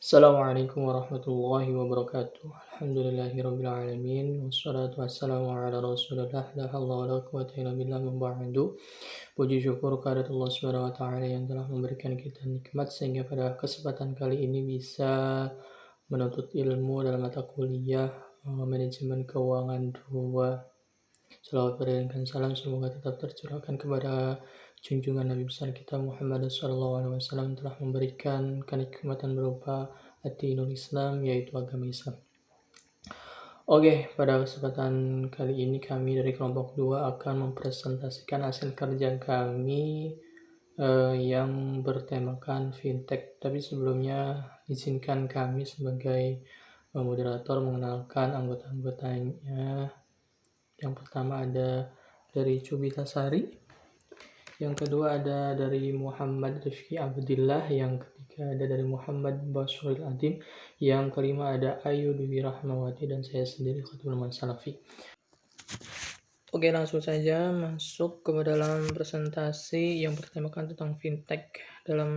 Assalamualaikum warahmatullahi wabarakatuh. Alhamdulillahirrabbilalamin. Wassalatu wassalamu ala rasulillah. La hawla wa la quwata illa billah min ba'du. Puji syukur kehadirat Allah Subhanahu wa taala yang telah memberikan kita nikmat sehingga pada kesempatan kali ini bisa menuntut ilmu dalam mata kuliah manajemen keuangan 2. Salawat dan salam semoga tetap tercurahkan kepada junjungan Nabi besar kita Muhammad SAW telah memberikan kenikmatan berupa ad-dinul Islam, yaitu agama Islam. Oke, pada kesempatan kali ini kami dari kelompok 2 akan mempresentasikan hasil kerja kami yang bertemakan fintech. Tapi sebelumnya izinkan kami sebagai moderator mengenalkan anggota-anggotanya. Yang pertama ada dari Cubita Sari, yang kedua ada dari Muhammad Rifki Abdillah, yang ketiga ada dari Muhammad Basrul Adim, yang kelima ada Ayu Dewi Rahmawati, dan saya sendiri Khatul Man Salafi. Oke, langsung saja masuk ke dalam presentasi yang bertemakan tentang fintech. Dalam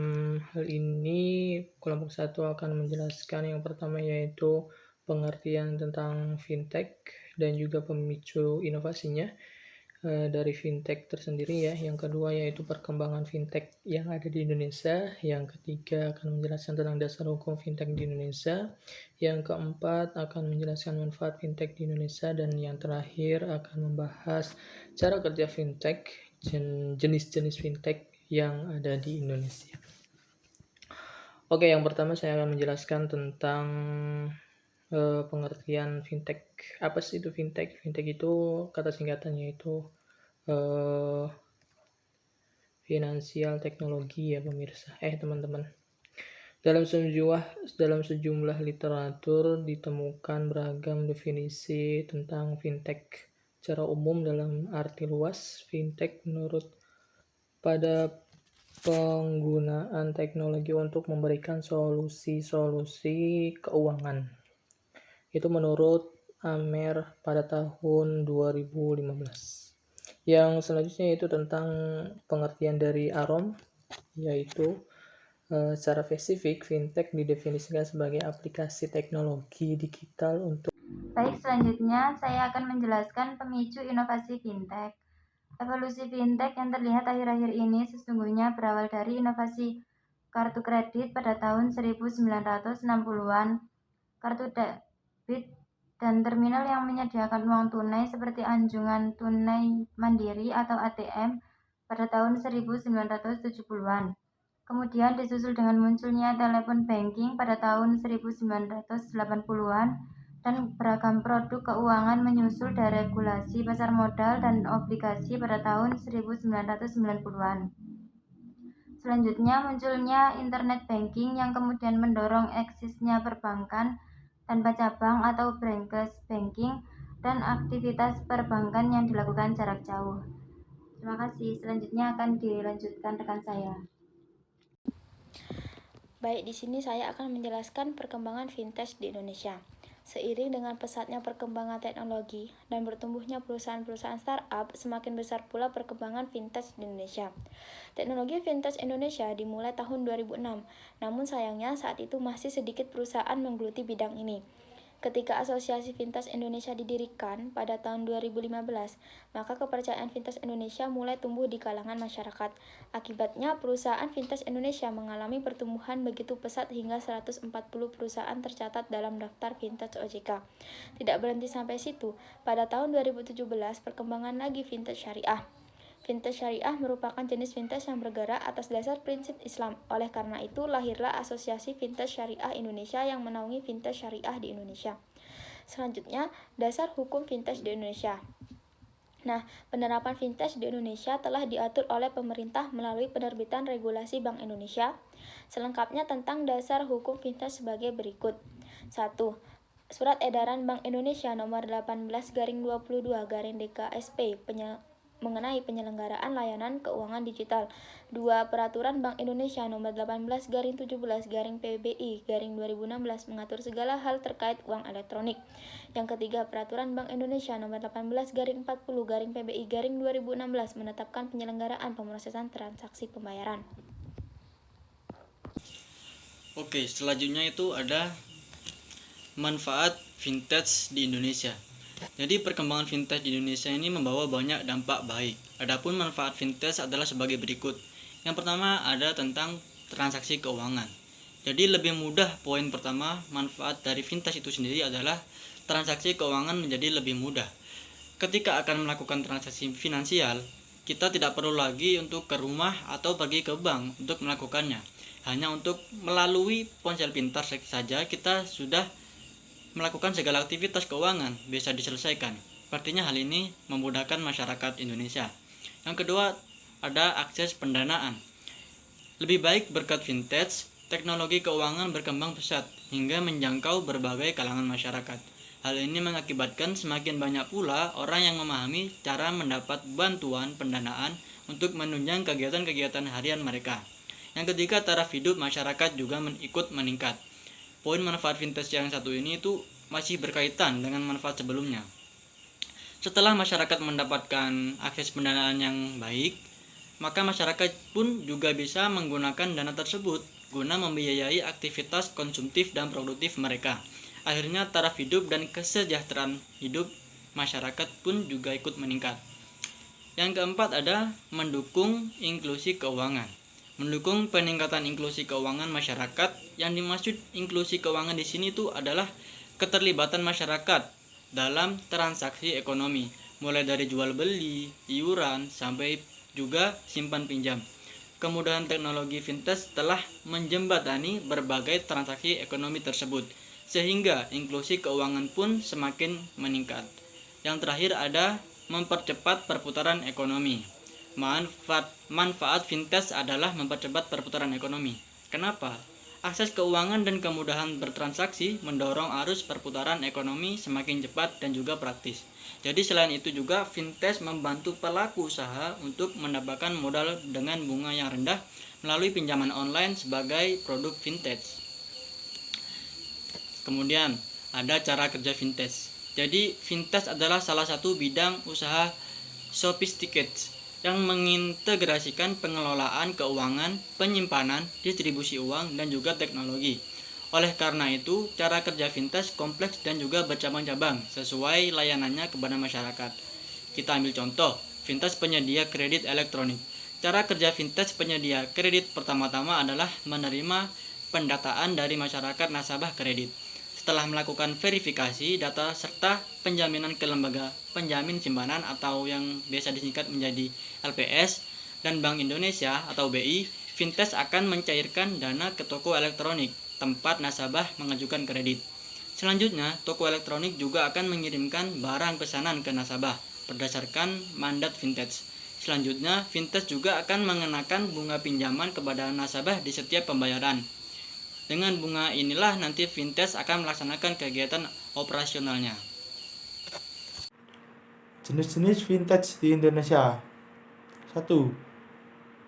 hal ini kelompok 1 akan menjelaskan yang pertama yaitu pengertian tentang fintech dan juga pemicu inovasinya dari fintech tersendiri ya. Yang kedua yaitu perkembangan fintech yang ada di Indonesia. Yang ketiga akan menjelaskan tentang dasar hukum fintech di Indonesia. Yang keempat akan menjelaskan manfaat fintech di Indonesia. Dan yang terakhir akan membahas cara kerja fintech, jenis-jenis fintech yang ada di Indonesia. Oke, yang pertama saya akan menjelaskan tentang pengertian fintech. Apa sih itu fintech? Fintech itu kata singkatannya itu finansial teknologi ya pemirsa. Teman-teman. Dalam sejumlah literatur ditemukan beragam definisi tentang fintech. Secara umum dalam arti luas, fintech menurut pada penggunaan teknologi untuk memberikan solusi-solusi keuangan. Itu menurut Amer pada tahun 2015. Yang selanjutnya itu tentang pengertian dari Arom, yaitu secara spesifik fintech didefinisikan sebagai aplikasi teknologi digital untuk. Baik, selanjutnya saya akan menjelaskan pemicu inovasi fintech. Evolusi fintech yang terlihat akhir-akhir ini sesungguhnya berawal dari inovasi kartu kredit pada tahun 1960-an. Kartu debit dan terminal yang menyediakan uang tunai seperti anjungan tunai mandiri atau ATM pada tahun 1970-an. Kemudian disusul dengan munculnya telepon banking pada tahun 1980-an dan beragam produk keuangan menyusul dari regulasi pasar modal dan obligasi pada tahun 1990-an. Selanjutnya munculnya internet banking yang kemudian mendorong eksisnya perbankan tanpa cabang atau branch banking dan aktivitas perbankan yang dilakukan jarak jauh. Terima kasih. Selanjutnya akan dilanjutkan rekan saya. Baik, di sini saya akan menjelaskan perkembangan fintech di Indonesia. Seiring dengan pesatnya perkembangan teknologi dan bertumbuhnya perusahaan-perusahaan startup, semakin besar pula perkembangan fintech di Indonesia. Teknologi fintech Indonesia dimulai tahun 2006, namun sayangnya saat itu masih sedikit perusahaan menggeluti bidang ini. Ketika Asosiasi Fintech Indonesia didirikan pada tahun 2015, maka kepercayaan fintech Indonesia mulai tumbuh di kalangan masyarakat. Akibatnya, perusahaan fintech Indonesia mengalami pertumbuhan begitu pesat hingga 140 perusahaan tercatat dalam daftar fintech OJK. Tidak berhenti sampai situ, pada tahun 2017 perkembangan lagi fintech syariah. Fintech syariah merupakan jenis fintech yang bergerak atas dasar prinsip Islam. Oleh karena itu, lahirlah Asosiasi Fintech Syariah Indonesia yang menaungi fintech syariah di Indonesia. Selanjutnya, dasar hukum fintech di Indonesia. Nah, penerapan fintech di Indonesia telah diatur oleh pemerintah melalui penerbitan regulasi Bank Indonesia. Selengkapnya tentang dasar hukum fintech sebagai berikut. 1. Surat Edaran Bank Indonesia nomor 18/22/DKSP mengenai penyelenggaraan layanan keuangan digital. 2. Peraturan Bank Indonesia nomor 18/17/PBI/2016 mengatur segala hal terkait uang elektronik. Yang ketiga, Peraturan Bank Indonesia nomor 18/40/PBI/2016 menetapkan penyelenggaraan pemrosesan transaksi pembayaran. Oke, selanjutnya itu ada manfaat vintage di Indonesia. Jadi perkembangan vintage di Indonesia ini membawa banyak dampak baik. Adapun manfaat vintage adalah sebagai berikut. Yang pertama ada tentang transaksi keuangan. Jadi lebih mudah. Poin pertama, manfaat dari vintage itu sendiri adalah transaksi keuangan menjadi lebih mudah. Ketika akan melakukan transaksi finansial, kita tidak perlu lagi untuk ke rumah atau pergi ke bank untuk melakukannya. Hanya untuk melalui ponsel pintar saja kita sudah melakukan segala aktivitas keuangan bisa diselesaikan. Artinya hal ini memudahkan masyarakat Indonesia. Yang kedua, ada akses pendanaan. Lebih baik berkat vintage, teknologi keuangan berkembang pesat hingga menjangkau berbagai kalangan masyarakat. Hal ini mengakibatkan semakin banyak pula orang yang memahami cara mendapat bantuan pendanaan untuk menunjang kegiatan-kegiatan harian mereka. Yang ketiga, taraf hidup masyarakat juga ikut meningkat. Poin manfaat vintage yang satu ini itu masih berkaitan dengan manfaat sebelumnya. Setelah masyarakat mendapatkan akses pendanaan yang baik, maka masyarakat pun juga bisa menggunakan dana tersebut guna membiayai aktivitas konsumtif dan produktif mereka. Akhirnya taraf hidup dan kesejahteraan hidup masyarakat pun juga ikut meningkat. Yang keempat ada mendukung inklusi keuangan. Mendukung peningkatan inklusi keuangan masyarakat. Yang dimaksud inklusi keuangan di sini itu adalah keterlibatan masyarakat dalam transaksi ekonomi, mulai dari jual beli, iuran, sampai juga simpan pinjam. Kemudahan teknologi vintage telah menjembatani berbagai transaksi ekonomi tersebut, sehingga inklusi keuangan pun semakin meningkat. Yang terakhir ada mempercepat perputaran ekonomi. Manfaat vintage adalah mempercepat perputaran ekonomi. Kenapa? Akses keuangan dan kemudahan bertransaksi mendorong arus perputaran ekonomi semakin cepat dan juga praktis. Jadi selain itu juga vintage membantu pelaku usaha untuk mendapatkan modal dengan bunga yang rendah melalui pinjaman online sebagai produk vintage. Kemudian ada cara kerja vintage. Jadi vintage adalah salah satu bidang usaha sophisticated yang mengintegrasikan pengelolaan keuangan, penyimpanan, distribusi uang, dan juga teknologi. Oleh karena itu, cara kerja vintage kompleks dan juga bercabang-cabang sesuai layanannya kepada masyarakat. Kita ambil contoh, vintage penyedia kredit elektronik. Cara kerja vintage penyedia kredit pertama-tama adalah menerima pendataan dari masyarakat nasabah kredit. Setelah melakukan verifikasi data serta penjaminan ke lembaga penjamin simpanan atau yang biasa disingkat menjadi LPS dan Bank Indonesia atau BI, vintage akan mencairkan dana ke toko elektronik tempat nasabah mengajukan kredit. Selanjutnya, toko elektronik juga akan mengirimkan barang pesanan ke nasabah berdasarkan mandat vintage. Selanjutnya, vintage juga akan mengenakan bunga pinjaman kepada nasabah di setiap pembayaran. Dengan bunga inilah nanti vintage akan melaksanakan kegiatan operasionalnya. Jenis-jenis vintage di Indonesia. 1.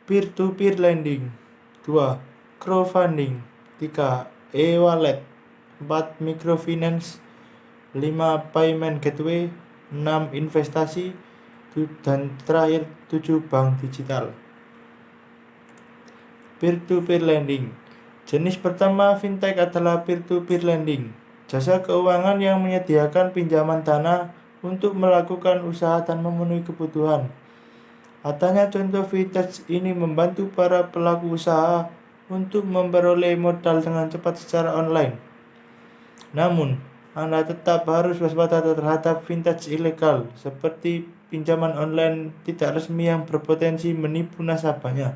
Peer-to-peer lending. 2. Crowdfunding. 3. E-wallet. 4. Microfinance. 5. Payment gateway. 6. Investasi. Dan terakhir 7. Bank digital. Peer-to-peer lending. Jenis pertama fintech adalah peer-to-peer lending, jasa keuangan yang menyediakan pinjaman dana untuk melakukan usaha dan memenuhi kebutuhan. Adanya contoh vintage ini membantu para pelaku usaha untuk memperoleh modal dengan cepat secara online. Namun, Anda tetap harus waspada terhadap vintage ilegal seperti pinjaman online tidak resmi yang berpotensi menipu nasabahnya.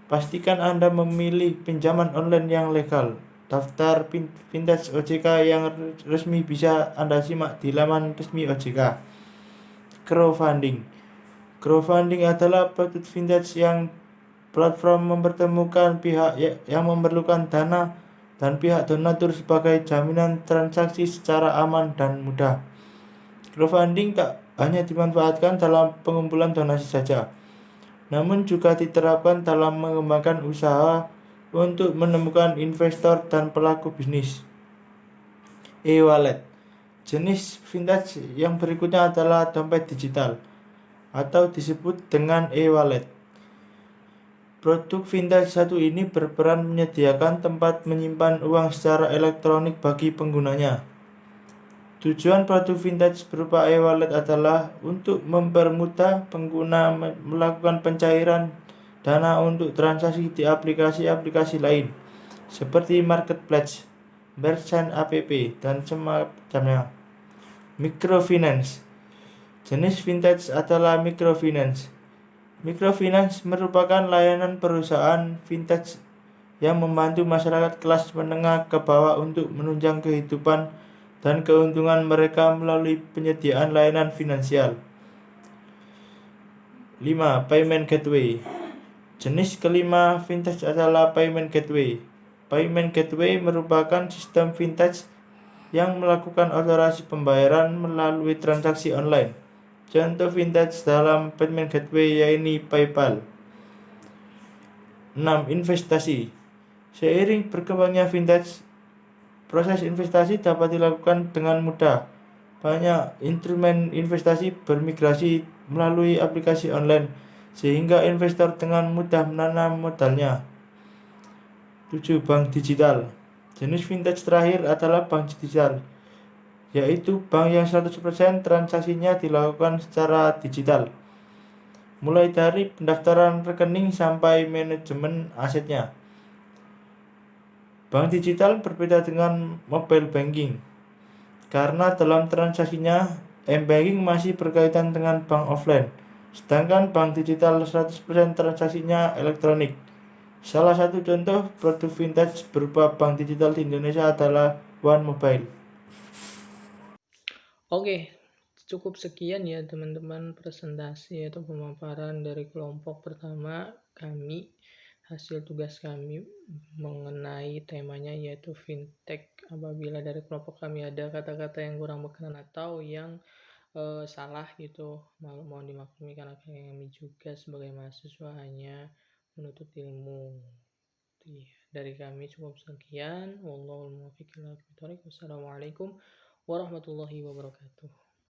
Pastikan Anda memilih pinjaman online yang legal. Daftar vintage OJK yang resmi bisa Anda simak di laman resmi OJK. Crowdfunding. Crowdfunding adalah produk vintage yang platform mempertemukan pihak yang memerlukan dana dan pihak donatur sebagai jaminan transaksi secara aman dan mudah. Crowdfunding tak hanya dimanfaatkan dalam pengumpulan donasi saja, namun juga diterapkan dalam mengembangkan usaha untuk menemukan investor dan pelaku bisnis. E-wallet. Jenis vintage yang berikutnya adalah dompet digital atau disebut dengan e-wallet. Produk vintage satu ini berperan menyediakan tempat menyimpan uang secara elektronik bagi penggunanya. Tujuan produk vintage berupa e-wallet adalah untuk mempermudah pengguna melakukan pencairan dana untuk transaksi di aplikasi-aplikasi lain, seperti marketplace, merchant app, dan semacamnya. Microfinance. Jenis vintage adalah microfinance. Microfinance merupakan layanan perusahaan vintage yang membantu masyarakat kelas menengah ke bawah untuk menunjang kehidupan dan keuntungan mereka melalui penyediaan layanan finansial. 5. Payment Gateway. Jenis kelima vintage adalah Payment Gateway. Payment Gateway merupakan sistem vintage yang melakukan operasi pembayaran melalui transaksi online. Contoh vintage dalam Payment Gateway yaitu PayPal. 6. Investasi. Seiring berkembangnya vintage, proses investasi dapat dilakukan dengan mudah. Banyak instrumen investasi bermigrasi melalui aplikasi online, sehingga investor dengan mudah menanam modalnya. 7. Bank digital. Jenis vintage terakhir adalah bank digital, yaitu bank yang 100% transaksinya dilakukan secara digital, mulai dari pendaftaran rekening sampai manajemen asetnya. Bank digital berbeda dengan mobile banking, karena dalam transaksinya m-banking masih berkaitan dengan bank offline, sedangkan bank digital 100% transaksinya elektronik. Salah satu contoh produk vintage berupa bank digital di Indonesia adalah One Mobile. Oke, cukup sekian ya teman-teman presentasi atau pemaparan dari kelompok pertama kami, hasil tugas kami mengenai temanya yaitu fintech. Apabila dari kelompok kami ada kata-kata yang kurang berkenan atau yang salah gitu, mohon dimaklumi karena kami juga sebagai mahasiswa hanya menuntut ilmu. Dari kami cukup sekian. Wallahul muwaffiq ila aqwamit thoriq. Wassalamualaikum warahmatullahi wabarakatuh.